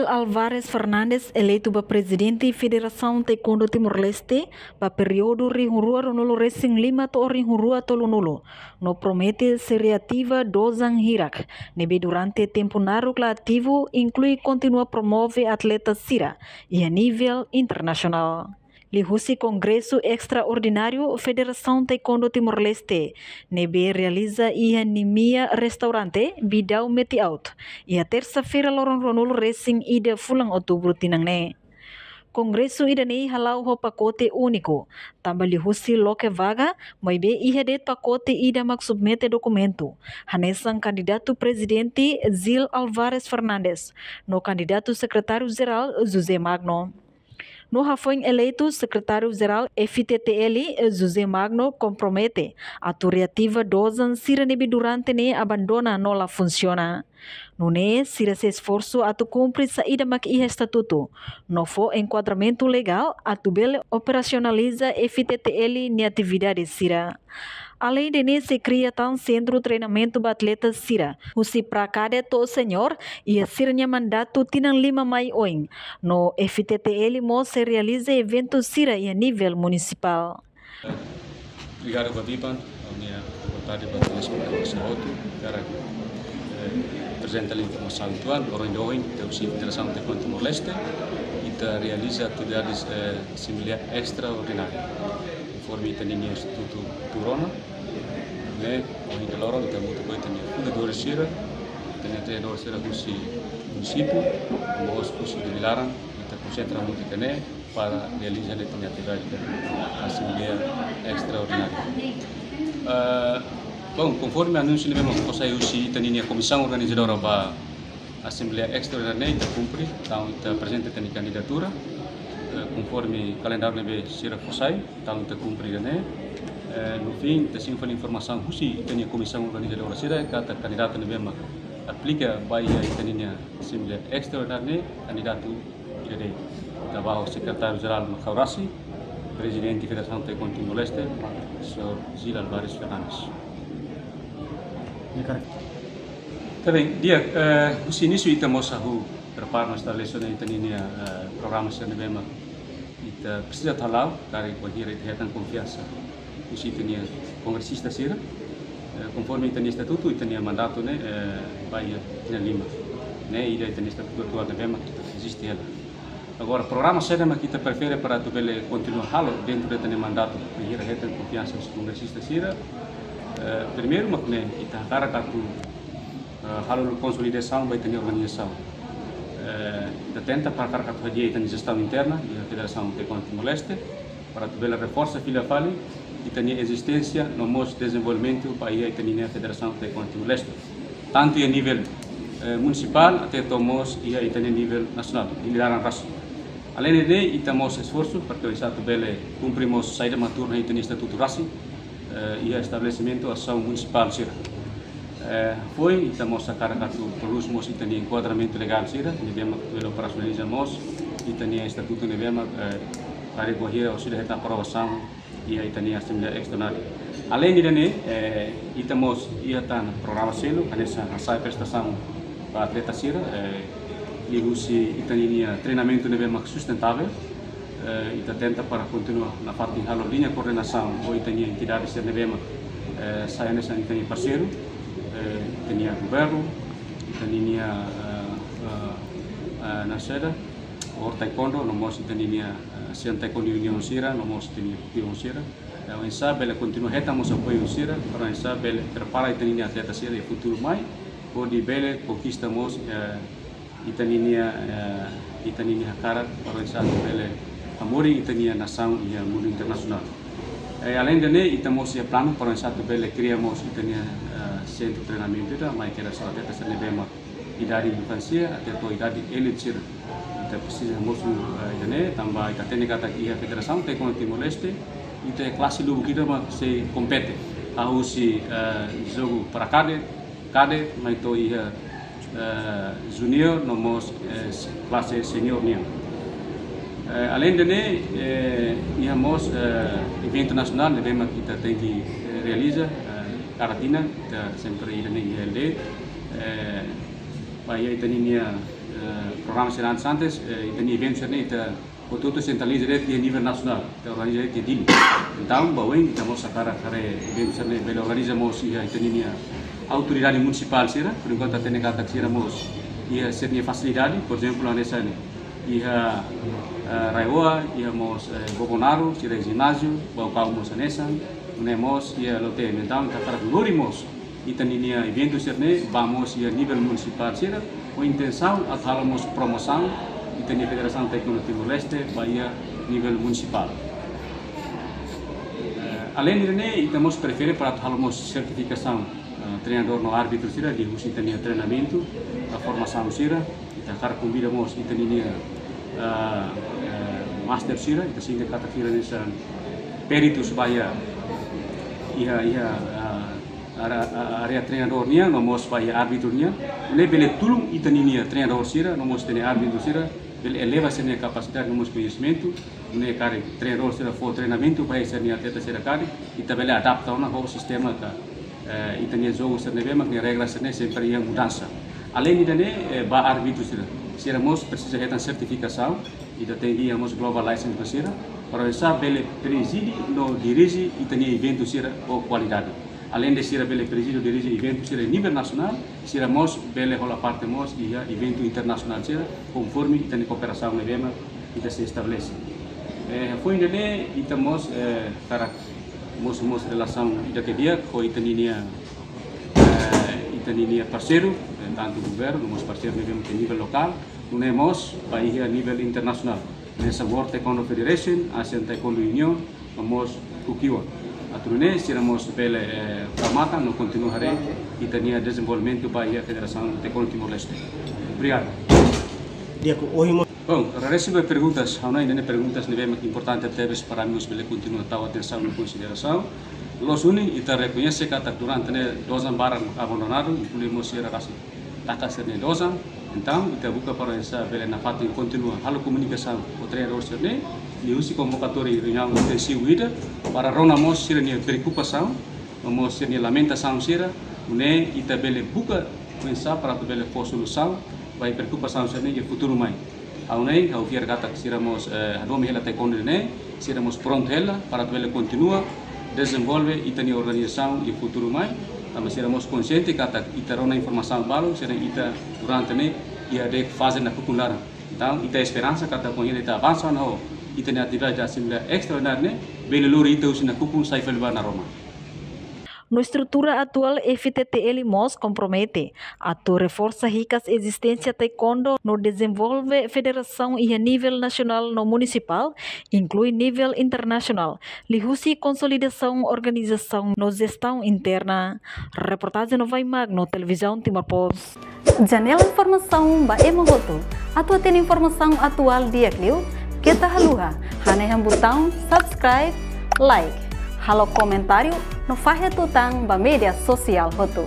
Zil Alvarez Fernandes eleito para presidente Federação Taekwondo Timor-Leste para período Rihurua Ronolo Racing 5 to Rihurua Tolunulo. No promete ser reativa 2 anos Hirak. Nebe durante tempo ativo inclui continua promove atleta Sira e a nível internacional. Lihusi Congresso Extraordinário Federação Taekwondo Timor-Leste. Nebe realiza e anemia restaurante Bidau Meti Out. E a terça-feira Lorong Ronolo Racing ida fulang outubro tinangne. Congresso idani halau ho pacote único. Tambah lihusi loke vaga, moibe ihadet pacote ida mak submete documento. Hanesang candidato presidente Zil Alvarez Fernandes. No candidato secretário-geral José Magno. No foi eleito secretário-geral FTTL José Magno compromete a reativa 2 anos sira nebi durante ne abandona nola funciona. No ne sira se esforço a tu cumprir saída mak iha estatuto. No fo enquadramento legal a tu bele operacionaliza FTTL ni atividade sira. Além de ne se cria tan centro treinamento para atletas sira. Usi pra cada to senhor e a sirnya mandato tinang 5 mai oing. No FTTL mo se realiza eventos sira e a nível municipal. Obrigado, Babiban, a minha vontade para telespectadores da Auto, para apresentar a informação atual, orang-orang da Federação Taekwondo Timor-Leste e realiza atividades similares extraordinárias. Conforme tem Instituto Turona, né, o Inteloro, que é muito bom, tem fundador Sira, tem treinador Sira do município, o curso de Vilaran, que concentra muito né, para realizar a atividade assembleia extraordinária. Bom, conforme anúncio mesmo que saiu tem a comissão organizadora para a assembleia extraordinária que cumpre, então está presente tem candidatura. Conforme o calendário nebe sira fosai, então está cumprido né. No fim, tem sempre informação que tem a comissão organizadora sira, cada candidato nebe aplica baia tem a assembleia extraordinária, candidato ide da o secretário-geral Macaurasi, presidente da Federação Taekwondo Timor-Leste, Sr. Zil Alvarez Fernandes. Também dia o início estamos a prepara nos estabelecimentos itania programas yang memang kita precisa tahu dari bagi rekan confiança o itania congressista sira conforme itania estatuto itania mandato né vai tinha 5 né ida itania estatuto atual memang kita existe ela agora programa será mas kita prefere para tu bele continuar halo dentro de itania mandato bagi rekan confiança os congressista sira primeiro mas né kita cara katu halo consolidação vai ter organização tenta para a gestão interna da Federação Taekwondo Timor-Leste para a reforça filha fali e também a existência no nosso desenvolvimento para a Federação Taekwondo Timor-Leste tanto a nível municipal até tomos e a nível nacional e liderar raça. Além de estamos esforço para que o bele cumprimos saída maturna e estatuto raça e o estabelecimento ação municipal sira. Foi estamos a carregar produzimos e tem enquadramento legal sira devemos operacionalizamos e tem estatuto devemos para correr o sudah está aprovação e aí tem a assembleia extraordinária além de né estamos ia tá programa selo nessa prestação para atleta sira e usi tem treinamento devemos sustentável e tenta para continuar na parte de linha coordenação ou tem entidades sira devemos sair nessa tem parceiro tinha governo, tinha nascida, o taekwondo, no mos tinha Asian Taekwondo Union Sira, no mos tinha Union Sira. Então essa bela continua retamos apoio Sira, para essa bela prepara tinha atleta Sira e futuro mais, pode bela conquistamos e tinha cara para essa bela amor e tinha nação e mundo internacional. Além de né, estamos plano para essa bela criamos e tinha centro de treinamento da mais que era só até ser nebema idade infância até a idade elite kita precisa moço né também kita tem kata que a Federação Taekwondo Timor-Leste e tem classe lugu kita mas se compete a usi jogo para cada mas to ia junior no mos classe senior nia além de né íamos evento nacional nebema kita tem que realizar Karatina, kita sempre ini ILD, bahaya itu programas antes itani eventos ita o centraliza a nível nacional, organiza a dili. Então, baweng kita mau sekarang kare eventos bela organizamos itani autoridade municipal sira, por enquanto tem kata sira mos ia sernia facilidade, por exemplo, nessa ia Raiwa, ia mos Bobonaro, sira ginásio, bau kau mos nessa, nemos ia lote, então kita para glorimos itani eventos sirne, vamos ia nível municipal sira, o intenção atalamos promoção itani Federação Taekwondo Timor-Leste, Bahia nível municipal. Além disso, estamos prefere para atalamos certificação treinador no árbitro sira, de usi itani treinamento, a formação sira, ita cara convidamos itani master sira, ita sehingga kata kira nessa peritus Bahia, area treinadornya, nomos Bahia arbitronya, lebele tulung itani treinador sira, nomos tene árbitro sira, ele eleva sua capacidade no conhecimento, né cara treinador sira for treinamento para esse atleta sira cara, e também adapta ao sistema que itania jogo sira neve, mas regras sira sempre yang mudança. Além disso, ba árbitro sira mos precisa ter certificação e da temos global license sira, para essa bele preside no dirige itania evento sira ou qualidade. Além de ser bele presídio dirige evento sira nível nacional, sira mos bele rola parte mos e evento internacional sira conforme itani cooperação nevema ita se estabelece. Foi nele ita mos para mos relação ita que dia com itani parceiro tanto governo mos parceiro nevema que nível local, nemos país a nível internacional. Nessa World Taekwondo Federation, Asian Taekwondo Union, mos kukiwa. Atrune siramos bele pramata no continuare itania desenvolvimento para a Federação Taekwondo Timor-Leste. Obrigado. Bom, recebo perguntas, há ainda perguntas nível importante até para nós bele continuar a atenção e consideração. Los uni ita reconhece que durante 2 anos barang abandonado, incluímos ser a taka ser 2 anos. Então, ita buka para essa bele na parte continua halo comunicação o treinador serne e usi convocatória reunião intensiva ida para ronamos sirnia preocupação, vamos sirnia lamentação sira, né ita bele buka pensar para bele for solução, vai preocupação sirnia e futuro mai. Aunai ao vier kata siramos nome ela taekwondo né, siramos pronto ela para bele continua desenvolve itani organização e futuro mai. Também seremos conscientes que ita rona informação baru, será ita durante ne ia de fase na popular. Então, ita esperança que com ele ita avança na ita ne atividade assembleia extraordinária, bele lori ita usina kupun sai felba na Roma. No estrutura atual, FTTL MOS compromete a reforça ricas existência taekwondo no desenvolve federação e a nível nacional no municipal, inclui nível internacional, lihusi consolidação organização no gestão interna. Reportagem no Vai Magno, televisão Timor-Post. Janela informação ba emogoto. Atua tem informação atual dia clio, kita haluha, haneham botão subscribe, like. Halo comentário no Fahia Tutang ba media sosial hotu.